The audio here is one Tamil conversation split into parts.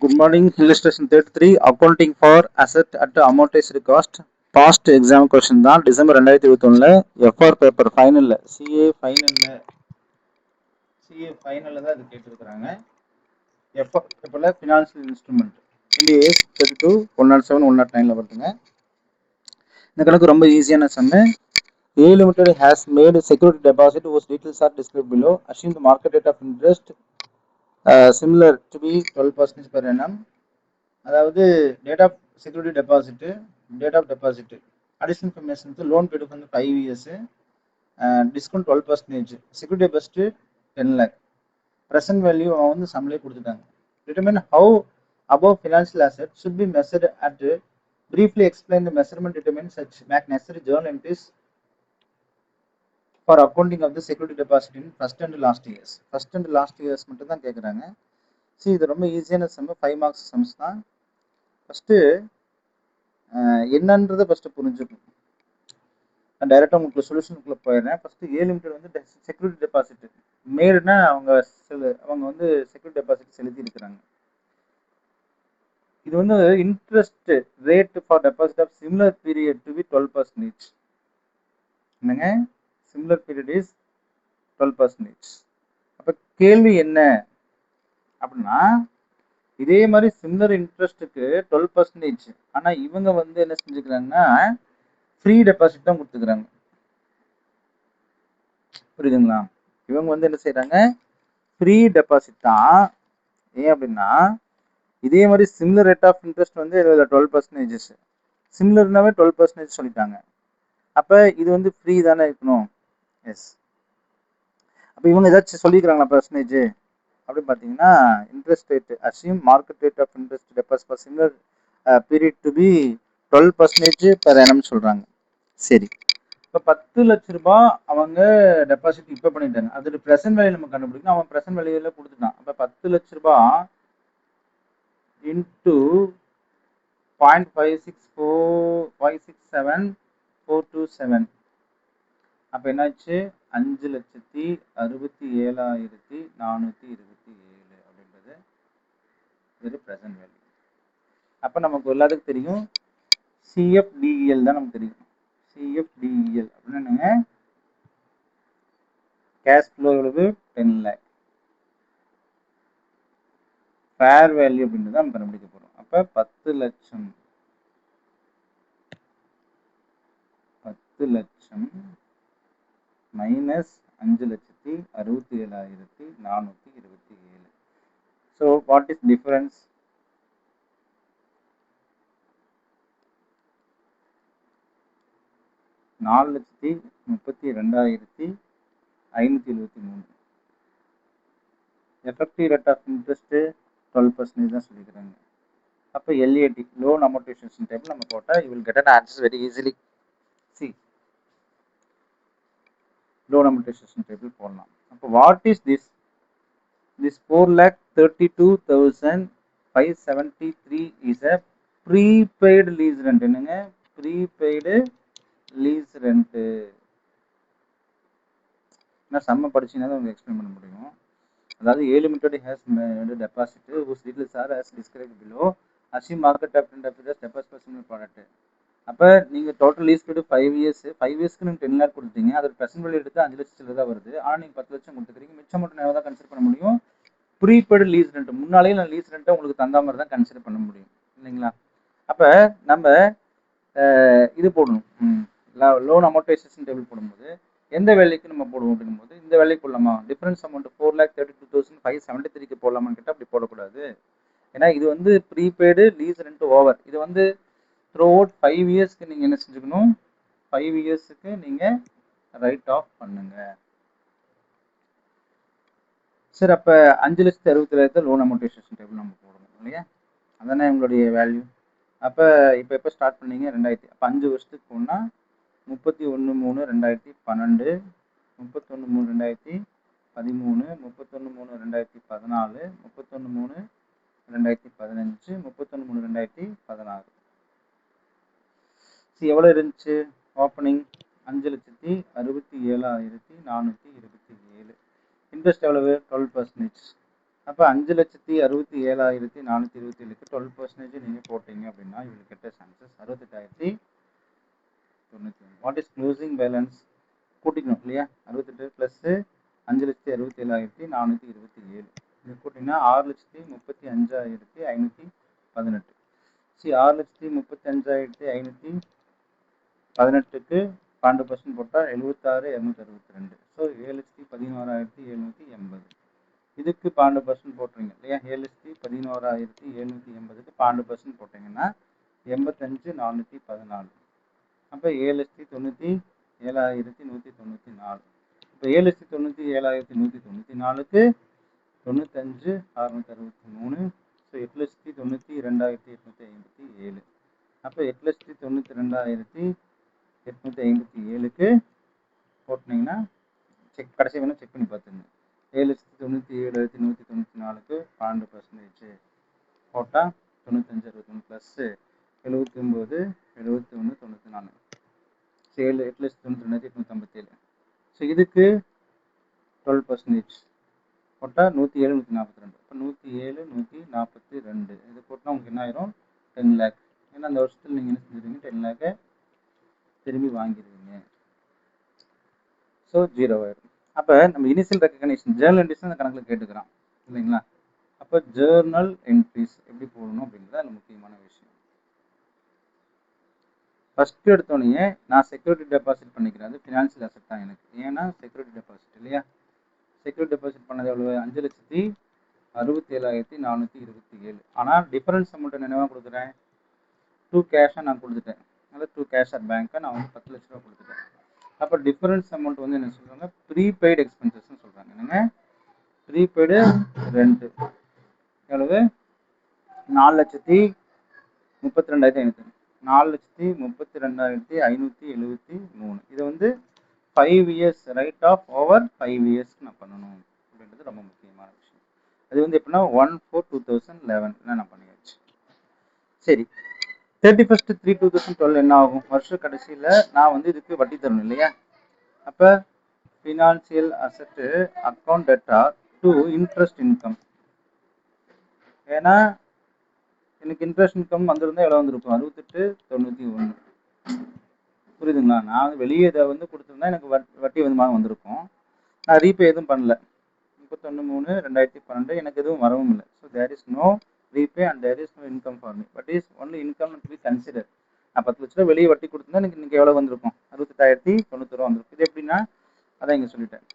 Good morning. Illustration 33 Accounting for Asset at Amortized Cost. Past exam question தான் டிசம்பர் 2021ல எஃப்ஆர் பேப்பர் ஃபைனல்ல சிஏ ஃபைனல்ல தான் இது கேட்டிருக்கிறாங்க. எஃப்ஆர் பேப்பர்ல ஃபினான்ஷியல் இன்ஸ்ட்ருமெண்ட் இந்தியஸ் 32 107 109ல வருதுங்க. இந்த கணக்கு ரொம்ப ஈஸியான சம்மு. A Limited has made security deposit whose details are described below. Assume the market rate of interest similar to be 12% per annum. அதாவது date of security deposit, date of deposit, additional information loan period வந்து 5 years, discount 12%, security deposit 10 lakh, present value அவன் வந்து சம்லே கொடுத்துட்டாங்க. Determine how above financial asset should be measured at briefly explain the measurement determine such make necessary journal entries for accounting of the security deposit in first and last years மட்டும் தான் கேட்குறாங்க. சரி, இது ரொம்ப ஈஸியான சம், 5 marks சம்ஸ் தான். ஃபஸ்ட்டு என்னன்றதை ஃபஸ்ட்டு புரிஞ்சுக்கணும். நான் டைரெக்டாக உங்களுக்கு சொல்யூஷனுக்குள்ளே போயிடுறேன். ஃபஸ்ட்டு A Limited வந்து செக்யூரிட்டி டெபாசிட் மேடுனா அவங்க வந்து செக்யூரிட்டி டெபாசிட் செலுத்தி இருக்கிறாங்க. இது வந்து interest rate for deposit of similar period to be 12%. என்னங்க, சிமிலர் பீரியட் இஸ் 12%. அப்போ கேள்வி என்ன அப்படின்னா, இதே மாதிரி சிமிலர் இன்ட்ரெஸ்ட்டுக்கு 12%, ஆனால் இவங்க வந்து என்ன செஞ்சுக்கிறாங்கன்னா ஃப்ரீ டெபாசிட் தான் கொடுத்துக்கிறாங்க. புரியுதுங்களா? இவங்க வந்து என்ன செய்யறாங்க, ஃப்ரீ டெபாசிட் தான். ஏன் அப்படின்னா இதே மாதிரி சிமிலர் ரேட் ஆஃப் இன்ட்ரெஸ்ட் வந்து 12%, சிமிலர்னாவே 12% சொல்லிட்டாங்க. அப்போ இது வந்து ஃப்ரீ தானே இருக்கணும். எஸ். அப்போ இவங்க ஏதாச்சும் சொல்லிக்கிறாங்களா பர்சன்டேஜ் அப்படின்னு பார்த்தீங்கன்னா, interest rate assume market rate of interest deposit for similar period to be 12% per annum சொல்றாங்க. சரி, இப்போ 10 லட்ச ரூபாய் அவங்க டெபாசிட் இப்போ பண்ணிட்டாங்க. அதோட ப்ரெசன்ட் வேல்யூ நம்ம கண்டுபிடிக்கணும். அவன் ப்ரெசன்ட் வேல்யூல கொடுத்துட்டான். அப்போ 10 லட்ச ரூபாய் இன்டூ 0.567427. அப்போ என்னாச்சு, 5,67,427 அப்படின்றது இது ப்ரெசன்ட் வேல்யூ. அப்போ நமக்கு எல்லாத்துக்கும் தெரியும் சிஎஃப்டிஎல் தான் நமக்கு தெரியும். சிஎஃப்டிஎல் அப்படின்னா என்னங்க, கேஷ் ஃப்ளோ எவ்வளவு 10 lakh, ஃபேர் வேல்யூ அப்படின்றது நம்ம கண்டுபிடிக்க போகிறோம். அப்போ 10 லட்சம் minus 5,67,427. So what is difference? $4,32,573. Effective rate of interest 12% தான் சொல்லிக்கிறாங்க. அப்போ எல்ஏடி லோன் அமோர்டைசேஷன் டைப் நம்ம போட்டால் you will get an answer very easily. சி லோன் அமோர்டைசேஷன் டைப்பில் போடலாம். அப்போ what is this 4,32,573 is a prepaid lease rent. என்னங்க, ப்ரீபெய்டு லீஸ் ரெண்ட்டு. நான் செம்ம படிச்சீங்கன்னா தான் உங்களுக்கு எக்ஸ்பிளைன் பண்ண முடியும். அதாவது A Limited has made deposit whose details are as described below. Assume market capital deposit for similar product. அப்போ நீங்கள் டோட்டல் லீஸ் பீரியட் 5 years, 5 yearsக்கு நீங்கள் 10 lakh கொடுத்தீங்க. அதோட ப்ரெசன்ட் வேல்யூ எடுத்து 5 லட்சத்தில் தான் வருது. ஆனால் நீங்கள் 10 லட்சம் கொடுத்துக்கிறீங்க. மிச்சம் மட்டும் நான் தான் கன்சிடர் பண்ண முடியும், ப்ரீபெய்டு லீஸ் ரெண்ட். முன்னாலேயே நான் லீஸ் ரெண்ட்டை உங்களுக்கு தந்தா மாதிரி தான் கன்சிடர் பண்ண முடியும், இல்லைங்களா? அப்போ நம்ம இது போடணும், லோன் அமோர்டைசேஷன் டேபிள் போடும்போது எந்த வேலைக்கு நம்ம போடுவோம் அப்படிங்கும்போது இந்த வேலைக்கு போடலாமா, டிஃபரன்ஸ் அமௌண்ட் 4,32,573க்கு போடலாமான்னு கேட்டால் அப்படி போடக்கூடாது. ஏன்னா இது வந்து ப்ரீபெய்டு லீஸ் ரெண்ட் ஓவர். இது வந்து த்ரூ அவுட் 5 yearsக்கு நீங்கள் என்ன செஞ்சுக்கணும், 5 yearsக்கு நீங்கள் ரைட் ஆஃப் பண்ணுங்க. சரி, அப்போ 5,67,000 லோன் அமோர்டைசேஷன் டேபிள் நம்ம போடணும் இல்லையா? அதானே உங்களுடைய வேல்யூ. அப்போ இப்போ எப்போ ஸ்டார்ட் பண்ணீங்க, 2000. அப்போ 5 வருஷத்துக்கு போனால் 31/3/2012, 31/3/2013, 31/3/2014, 31/3/2015, 31/3/2016. எவ்வளோ இருந்துச்சு ஓப்பனிங்? 5,67,427. இன்ட்ரெஸ்ட் எவ்வளவு? 12%. அப்போ 5,67,427க்கு 12% நீங்கள் போட்டீங்க அப்படின்னா இவங்க கெட்ட chances 68,090. What is closing balance கூட்டிக்கணும் இல்லையா? 68 ப்ளஸ் 5,67,427 இது கூட்டிங்கன்னா 6,35,518. சரி, 6,35,518க்கு 12% போட்டால் 76,262. ஸோ 7,11,780. இதுக்கு 12% போட்டுருங்க இல்லையா? 7,11,780க்கு 12% போட்டிங்கன்னா 85,414. அப்போ 7,97,194. இப்போ 7,97,194க்கு 95,663. ஸோ 8,92,857. அப்போ 8,92,857க்கு போட்டிங்கன்னா கடைசி வேணும் செக் பண்ணி பார்த்துங்க. 7,97,194க்கு 12% போட்டால் 95,63 ப்ளஸ் 79, 71, 94. 8,92,857. ஸோ இதுக்கு 12% போட்டால் 107, 142. இப்போ 107, 142 இது போட்டால் உங்களுக்கு என்ன ஆயிரும்? 10 lakh. ஏன்னா அந்த வருஷத்தில் நீங்கள் என்ன செஞ்சுருவீங்க? 10 lakh திரும்பி வாங்கிடுவீங்க. ஸோ 0 ஆயிடும். அப்போ நம்ம இனிஷியல் ரெக்கக்னேஷன் ஜேர்னல் என்ட்ரிஸ் அந்த கணக்கில் கேட்டுக்கிறோம் இல்லைங்களா? அப்போ ஜேர்னல் என்ட்ரிஸ் எப்படி போடணும் அப்படிங்கிறது அதில் முக்கியமான விஷயம். ஃபஸ்ட்டு எடுத்தோடனே நான் செக்யூரிட்டி டெபாசிட் பண்ணிக்கிறேன். அது ஃபினான்ஷியல் அசெட் தான் எனக்கு. ஏன்னா செக்யூரிட்டி டெபாசிட் இல்லையா? செக்யூரிட்டி டெபாசிட் பண்ணது எவ்வளோ? 5,67,427. ஆனால் டிஃபரன்ஸ் அமௌண்ட்டை நினைவாக கொடுக்குறேன். 2 கேஷாக நான் கொடுத்துட்டேன். அதாவது 2 கேஷ் ஆர் பேங்க்கை நான் வந்து 10 லட்ச ரூபா கொடுத்துட்டேன். அப்போ டிஃபரன்ஸ் அமௌண்ட் வந்து என்ன சொல்கிறாங்க? ப்ரீபெய்டு எக்ஸ்பென்சஸ்ன்னு சொல்கிறாங்க. என்னங்க? ப்ரீபெய்டு ரெண்ட் எவ்வளவு? 4,32,500. 4,32,573. இதை வந்து 5 இயர்ஸ் ரைட் ஆஃப் ஓவர் 5 இயர்ஸ்க்கு நான் பண்ணணும் அப்படின்றது ரொம்ப முக்கியமான விஷயம். அது வந்து எப்படின்னா 1/4/2011 நான் பண்ணியாச்சு. சரி, 31/3/2012 என்ன ஆகும்? வருஷ கடைசியில் நான் வந்து இதுக்கு வட்டி தரணும் இல்லையா? அப்போ financial asset account theta to interest income. ஏன்னா எனக்கு இன்ட்ரெஸ்ட் இன்கம் வந்திருந்தா எவ்வளோ வந்திருக்கும்? 68,91. புரியுதுங்களா? நான் வெளியே இதை வந்து கொடுத்துருந்தா எனக்கு வட்டி வந்து வந்திருக்கும். நான் ரீபே எதுவும் பண்ணல. 31/3/2012 எனக்கு எதுவும் வரவும் இல்லை. So there is no repay and there is no income for me. But is only income to be consider. நான் 10 லட்ச ரூபா வெளியே வட்டி கொடுத்துருந்தா எனக்கு இன்னைக்கு எவ்வளோ வந்திருக்கும்? 68,090 வந்திருக்கும். இது எப்படின்னா அதான் இங்கே சொல்லிட்டேன்.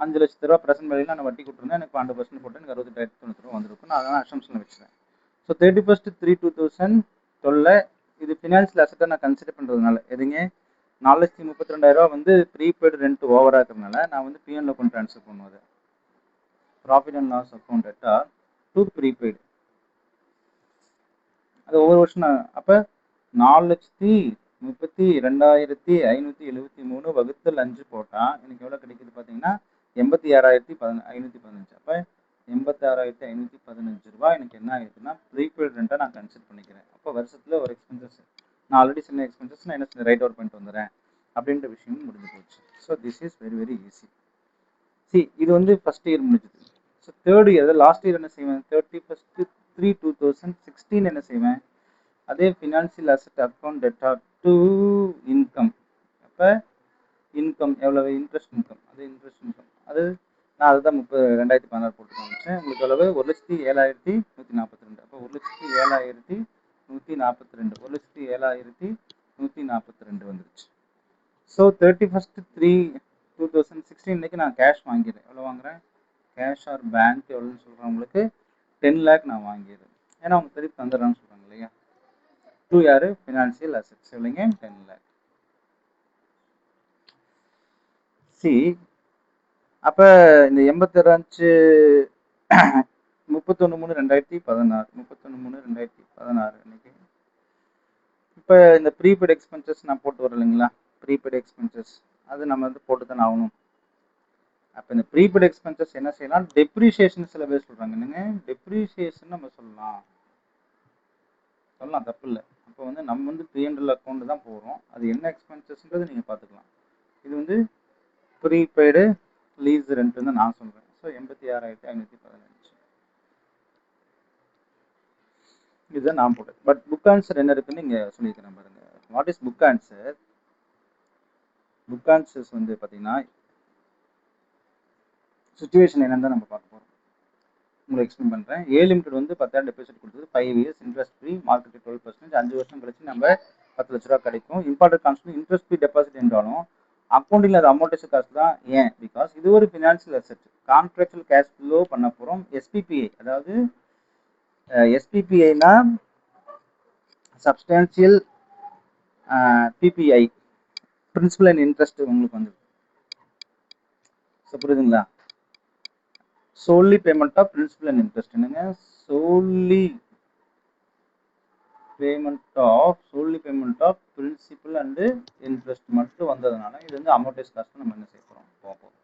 5 லட்ச ரூபா ப்ரெசென்ட் வேலையில் நான் வட்டி கொடுத்துருந்தேன், எனக்கு 12% போட்டு எனக்கு 68,090 வந்திருக்கும். நான் அதான் அசம்ஷன் வச்சுருவேன். ஸோ 31/3/2012 இது ஃபினான்ஷியல் அசெட்டை நான் கன்சிடர் பண்ணுறதுனால எதுங்க 4,32,000 வந்து ப்ரீபெய்டு ரெண்ட் ஓவராக இருக்கிறதுனால நான் வந்து பிஎன்ல கொண்டு ட்ரான்ஸ்ஃபர் பண்ணுவது. Profit and loss account data to prepaid அது ஒவ்வொரு வருஷம் நான் அப்போ 4,32,573 வகுத்தல் 5 போட்டால் எனக்கு எவ்வளோ கிடைக்குது பார்த்தீங்கன்னா 86,515. அப்போ 86,515 ரூபா எனக்கு என்ன ஆகிடுதுன்னா ப்ரீபெய்டு ரெண்ட்டாக நான் கன்சிடர் பண்ணிக்கிறேன். அப்போ வருஷத்தில் ஒரு எக்ஸ்பென்சஸ் நான் ஆல்ரெடி சின்ன எக்ஸ்பென்சஸ் நான் என்ன ரைட் அவுட் பண்ணிட்டு வந்துடுறேன் அப்படின்ற விஷயமும் முடிஞ்சு போச்சு. So this is very very easy. இது வந்து ஃபர்ஸ்ட் இயர் முடிஞ்சுது. So third year last year என்ன செய்வேன்? 31/3/2016 என்ன செய்வேன்? அதே financial asset account theta to income. அப்போ இன்கம் எவ்வளவு? Interest income. அது இன்ட்ரெஸ்ட் இன்கம் அது நான் அதுதான் 2016 போட்டு காமிச்சேன். உங்களுக்கு எவ்வளவு? 1,07,142. அப்போ 1,07,142 1,07,142 வந்துருச்சு. ஸோ 31/3/2016 நான் கேஷ் வாங்கிடுறேன். எவ்வளோ வாங்குறேன்? கேஷ் ஆர் பேங்க் எவ்வளோன்னு சொல்கிறவங்களுக்கு 10 lakh நான் வாங்கிடுறேன். ஏன்னா அவங்க திருப்பி தந்துடுறான்னு சொல்கிறாங்க இல்லையா? டூ யார்? ஃபினான்ஷியல் அசெட்ஸ் இல்லைங்க 10 lakh. அப்போ இந்த 86 31/3/2016 31/3/2016 இன்னைக்கு இப்போ இந்த ப்ரீபெய்டு எக்ஸ்பென்சஸ் நான் போட்டு வரேன் இல்லைங்களா? ப்ரீபெய்டு எக்ஸ்பென்சஸ் அது நம்ம வந்து போட்டு தானே ஆகணும். அப்போ இந்த ப்ரீபெய்டு எக்ஸ்பென்சஸ் என்ன செய்யலாம்? டெப்ரிசியேஷன் சில பேர் சொல்கிறாங்க. என்னங்க டெப்ரிசியேஷன் நம்ம சொல்லலாம் தப்பு இல்லை. அப்போ வந்து நம்ம வந்து பிஎன்எல் அக்கௌண்ட் தான் போகிறோம். அது என்ன எக்ஸ்பென்சஸ்ன்றது நீங்கள் பார்த்துக்கலாம். இது வந்து ப்ரீபெய்டு லீஸ் ரெண்ட்டுன்னு நான் சொல்கிறேன். ஸோ 86,515. இதுதான் நான் போட்டது. பட் புக் ஆன்சர் என்ன இருக்குன்னு இங்கே சொல்லியிருக்கிறேன் பாருங்க. What is book answer? Book answers வந்து பார்த்தீங்கன்னா சுச்சுவேஷன் என்னன்னு தான் நம்ம பார்க்க போகிறோம். உங்களுக்கு எக்ஸ்பிளைன் பண்ணுறேன். ஏ லிமிடெட் வந்து 10,000 டெபாசிட் கொடுத்தது, 5 இயர்ஸ் இன்ட்ரெஸ்ட் ஃப்ரீ, மார்க்கெட் 12%, 5 வருஷம் கழிச்சு நம்ம 10 லட்ச ரூபா கிடைக்கும். Important concept interest free deposit என்றாலும் அக்கௌண்ட்டில் அது அமௌண்டேஷன் காசு தான். ஏன்? பிகாஸ் இது ஒரு financial asset, contractual cash flow பண்ண போகிறோம். எஸ்பிபிஐ, அதாவது எஸ்பிபிஐனா substantial PPI, principal and interest உங்களுக்கு வந்து புரியுதுங்களா? solely payment of principal and interest என்னங்க? solely payment of principal and interest மட்டும் வந்ததுனால இது வந்து அமௌண்டேஜ் காஸ்ட் நம்ம என்ன செய்யறோம் போகும்.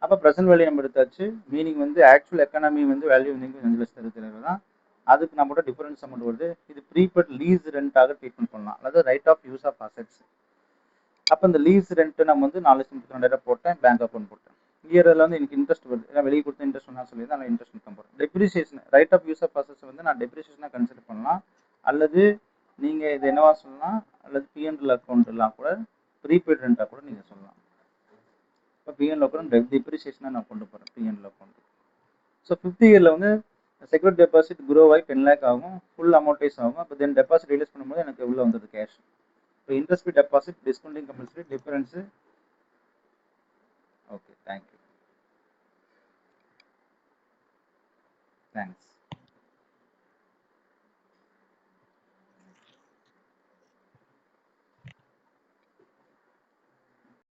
அப்போ ப்ரெசென்ட் வேல்யூ நம்ம எடுத்தாச்சு. மீனிங் வந்து ஆக்சுவல் எக்கானமி வந்து வேல்யூ வந்து 5,67,000 தான். அதுக்கு நம்மளோட டிஃபரன்ஸ் அமௌண்ட் வருது. இது ப்ரீபெய்ட் லீஸ் ரெண்டாக ட்ரீட்மெண்ட் பண்ணலாம், அதாவது right of use of assets. அப்போ இந்த லீஸ் ரெண்ட் நம்ம வந்து 4,32,000 போட்டேன், பேங்க் அக்கௌண்ட் போட்டேன். இயரில் வந்து எனக்கு இன்ட்ரெஸ்ட் வருது, ஏன்னா வெளியே கொடுத்த இன்ட்ரெஸ்ட் நான் சொல்லியிருந்தேன், அதனால் இன்ட்ரெஸ்ட் இன்கம் போகிறேன். Depreciation, right of use of assets வந்து நான் டெப்ரிசியேஷனாக கன்சிடர் பண்ணலாம், அல்லது நீங்கள் இது என்னவா சொல்லலாம், அல்லது பிஎன்எல் அக்கௌண்ட்லாம் கூட ப்ரீபெய்ட் ரெண்டாக கூட நீங்கள் சொல்லலாம். இப்போ பிஎன்எல் அக்கௌண்ட் டெப்ரிசியேஷனாக நான் கொண்டு போகிறேன் பிஎன்எல் அக்கௌண்ட். ஸோ 5th இயரில் வந்து செக்யூரிட்டி டெபாசிட் குரோ ஆகி 10 lakh ஆகும், ஃபுல் அமௌண்டேஜ் ஆகும். அப்போ தென் டெபாசிட் ரிலீஸ் பண்ணும்போது எனக்கு எவ்வளோ வந்தது கேஷ். இப்போ interest free deposit, discounting compulsory, difference. Okay, thank you. Thanks.